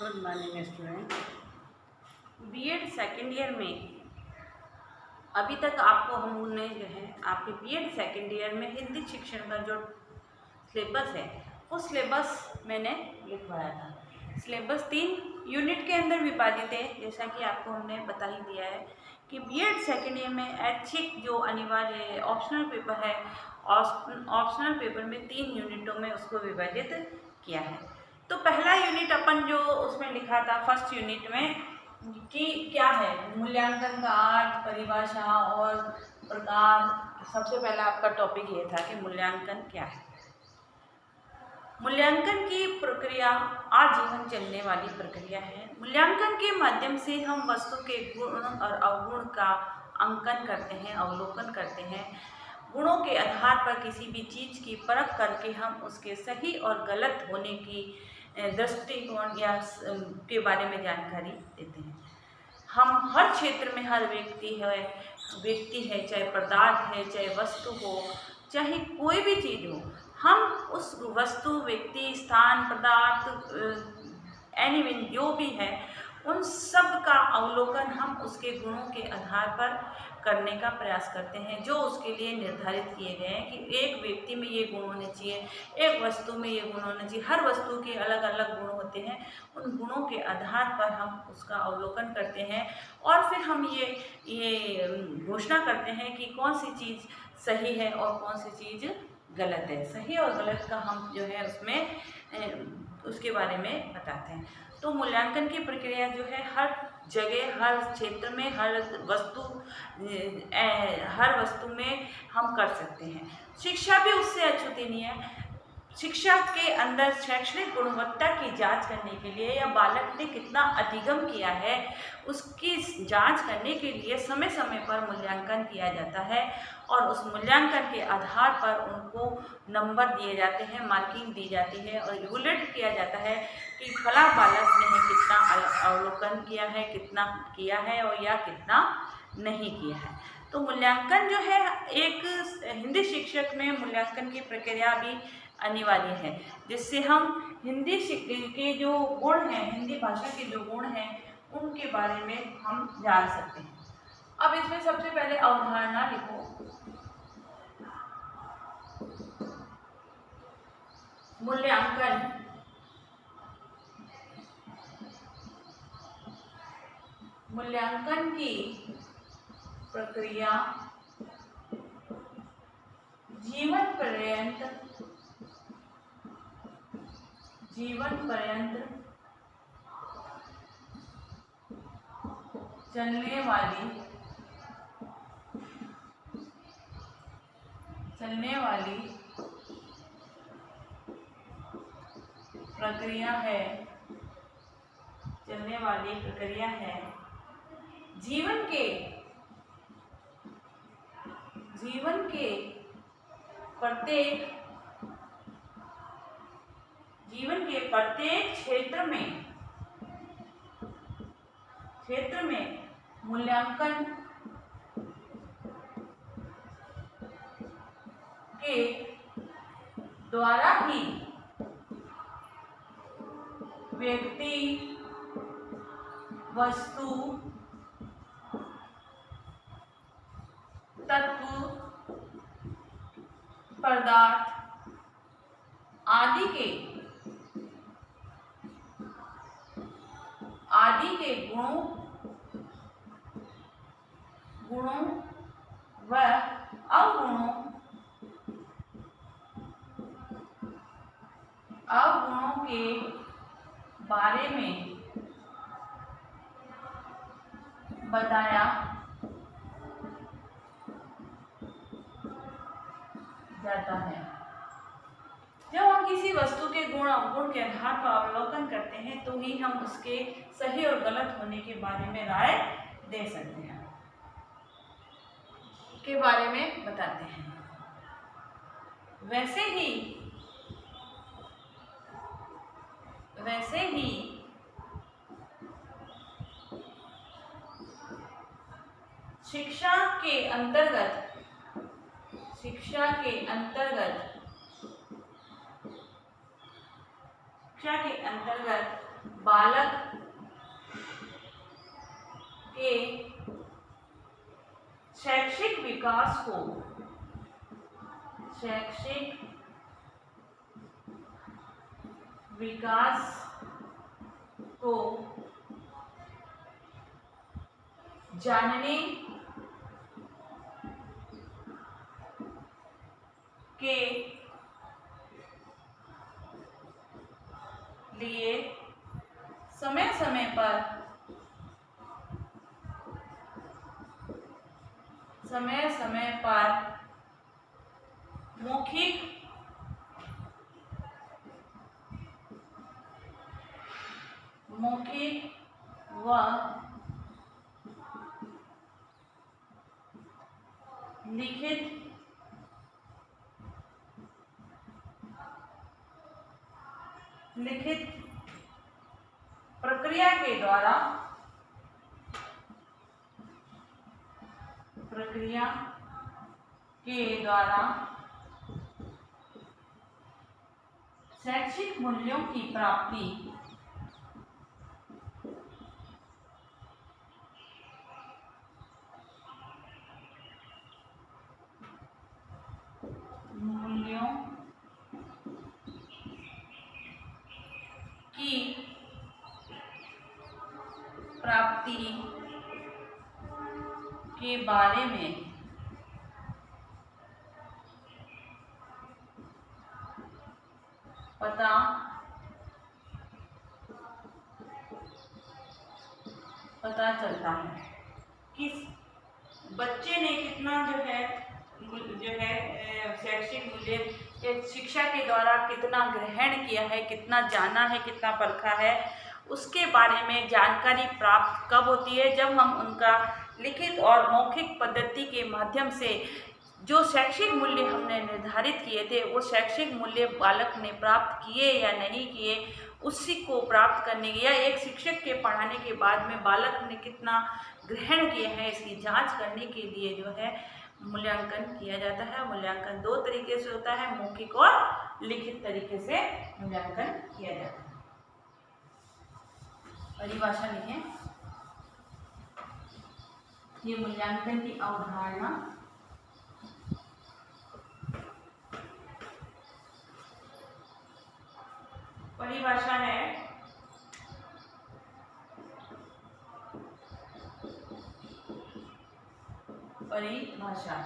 Good morning student. BEd second year में अभी तक आपको हमने जो है आपके बीएड सेकेंड ईयर में हिंदी शिक्षण का जो सिलेबस है वो सिलेबस मैंने लिखवाया था। सिलेबस 3 यूनिट के अंदर विभाजित है, जैसा कि आपको हमने बता ही दिया है कि बीएड सेकेंड ईयर में ऐच्छिक जो अनिवार्य ऑप्शनल पेपर है, ऑप्शनल पेपर में 3 यूनिटों में उसको विभाजित किया है। तो पहला यूनिट अपन जो उसमें लिखा था फर्स्ट यूनिट में कि क्या है मूल्यांकन का अर्थ, परिभाषा और प्रकार। सबसे पहला आपका टॉपिक ये था कि मूल्यांकन क्या है। मूल्यांकन की प्रक्रिया आजीवन चलने वाली प्रक्रिया है। मूल्यांकन के माध्यम से हम वस्तु के गुण और अवगुण का अंकन करते हैं, अवलोकन करते हैं। गुणों के आधार पर किसी भी चीज़ की परख करके हम उसके सही और गलत होने की दृष्टिकोण या के बारे में जानकारी देते हैं। हम हर क्षेत्र में हर व्यक्ति है, चाहे पदार्थ है, चाहे वस्तु हो, चाहे कोई भी चीज़ हो, हम उस वस्तु, व्यक्ति, स्थान, पदार्थ, एनीवन जो भी है उन सब का अवलोकन हम उसके गुणों के आधार पर करने का प्रयास करते हैं, जो उसके लिए निर्धारित किए गए हैं कि एक व्यक्ति में ये गुण होने चाहिए, एक वस्तु में ये गुण होने चाहिए। हर वस्तु के अलग अलग गुण होते हैं, उन गुणों के आधार पर हम उसका अवलोकन करते हैं और फिर हम ये घोषणा करते हैं कि कौन सी चीज़ सही है और कौन सी चीज़ गलत है। सही और गलत का हम जो है उसमें उसके बारे में बताते हैं। तो मूल्यांकन की प्रक्रिया जो है हर जगह, हर क्षेत्र में, हर वस्तु में हम कर सकते हैं। शिक्षा भी उससे अछूती नहीं है। शिक्षा के अंदर शैक्षणिक गुणवत्ता की जांच करने के लिए या बालक ने कितना अधिगम किया है उसकी जांच करने के लिए समय समय पर मूल्यांकन किया जाता है और उस मूल्यांकन के आधार पर उनको नंबर दिए जाते हैं, मार्किंग दी जाती है और इवैल्यूएट किया जाता है कि फला बालक ने कितना अवलोकन किया है, कितना किया है और या कितना नहीं किया है। तो मूल्यांकन जो है एक हिंदी शिक्षक में मूल्यांकन की प्रक्रिया भी अनिवार्य है, जिससे हम हिंदी के जो गुण हैं, हिंदी भाषा के जो गुण हैं उनके बारे में हम जान सकते हैं। अब इसमें सबसे पहले अवधारणा लिखो। मूल्यांकन की प्रक्रिया जीवन पर्यंत चलने वाली प्रक्रिया है। जीवन के प्रत्येक क्षेत्र में मूल्यांकन के द्वारा ही व्यक्ति, वस्तु, तत्व, पदार्थ आदि के गुणों व अवगुणों के बारे में बताया जाता है। जब हम किसी वस्तु के गुण अवगुण के आधार पर अवलोकन करते हैं तो ही हम उसके सही और गलत होने के बारे में राय दे सकते हैं, के बारे में बताते हैं। वैसे ही शिक्षा के अंतर्गत बालक के शैक्षिक विकास को जानने के लिए समय समय पर मौखिक व लिखित प्रक्रिया के द्वारा शैक्षिक मूल्यों की प्राप्ति के बारे में पता चलता है कि बच्चे ने कितना जो है शैक्षिक मूल्य शिक्षा के द्वारा कितना ग्रहण किया है, कितना जाना है, कितना परखा है, उसके बारे में जानकारी प्राप्त कब होती है? जब हम उनका लिखित और मौखिक पद्धति के माध्यम से जो शैक्षिक मूल्य हमने निर्धारित किए थे, वो शैक्षिक मूल्य बालक ने प्राप्त किए या नहीं किए, उसी को प्राप्त करने या एक शिक्षक के पढ़ाने के बाद में बालक ने कितना ग्रहण किया है, इसकी जांच करने के लिए जो है मूल्यांकन किया जाता है। मूल्यांकन दो तरीके से होता है, मौखिक और लिखित तरीके से मूल्यांकन किया जाता है। परिभाषा लिखें। ये मूल्यांकन की अवधारणा परिभाषा है परिभाषा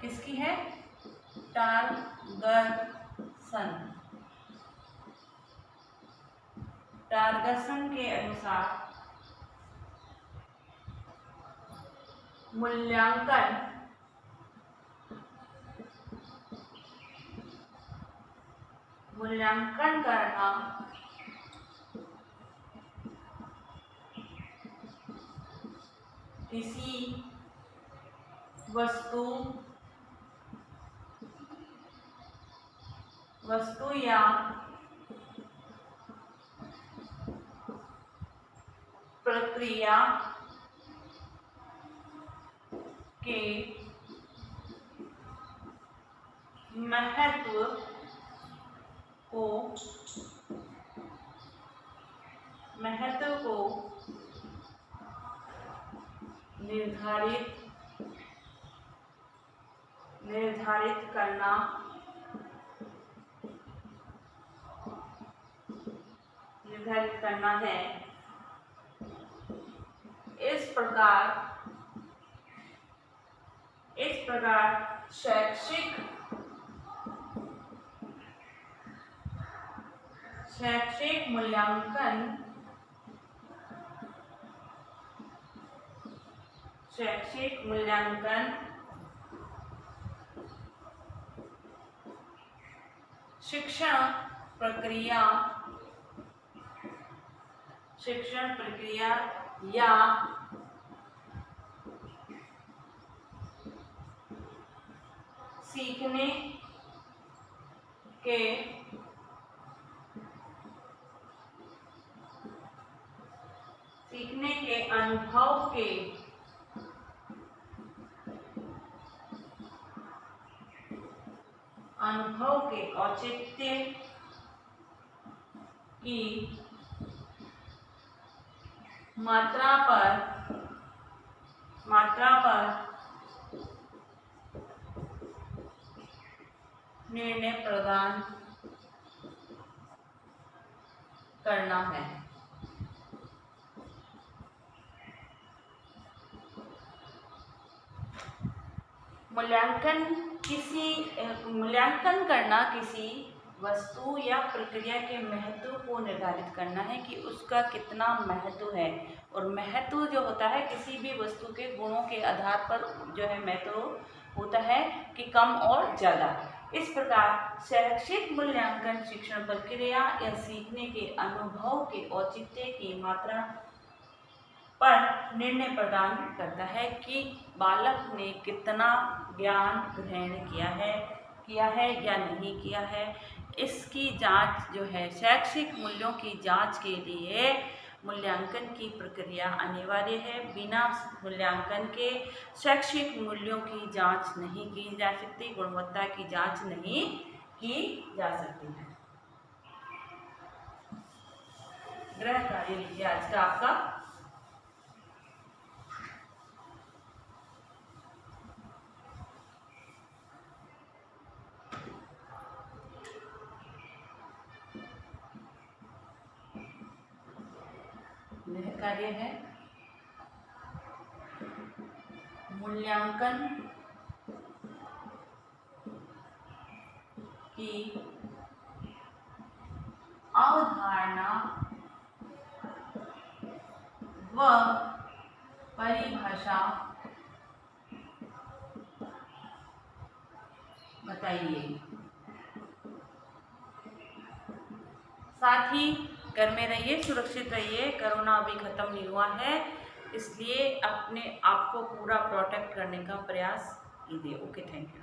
किसकी है? टार्गसन के अनुसार मूल्यांकन करना किसी वस्तु या प्रक्रिया के महत्व को निर्धारित करना है। इस प्रकार शैक्षिक मूल्यांकन शिक्षण प्रक्रिया या सीखने के अनुभव के औचित्य की मात्रा पर निर्णय प्रदान करना है। मूल्यांकन करना किसी वस्तु या प्रक्रिया के महत्व को निर्धारित करना है कि उसका कितना महत्व है। और महत्व जो होता है किसी भी वस्तु के गुणों के आधार पर जो है महत्व होता है कि कम और ज़्यादा। इस प्रकार शैक्षिक मूल्यांकन शिक्षण प्रक्रिया या सीखने के अनुभव के औचित्य की मात्रा पर निर्णय प्रदान करता है कि बालक ने कितना ज्ञान ग्रहण किया है या नहीं किया है। इसकी जांच जो है शैक्षिक मूल्यों की जांच के लिए मूल्यांकन की प्रक्रिया अनिवार्य है। बिना मूल्यांकन के शैक्षिक मूल्यों की जांच नहीं की जा सकती, गुणवत्ता की जांच नहीं की जा सकती है। गृह कार्य लीजिए आज का आपका। गृह कार्य है मूल्यांकन की अवधारणा व परिभाषा बताइए। साथ ही घर में रहिए, सुरक्षित रहिए। कोरोना अभी ख़त्म नहीं हुआ है, इसलिए अपने आप को पूरा प्रोटेक्ट करने का प्रयास कीजिए। Okay, thank you.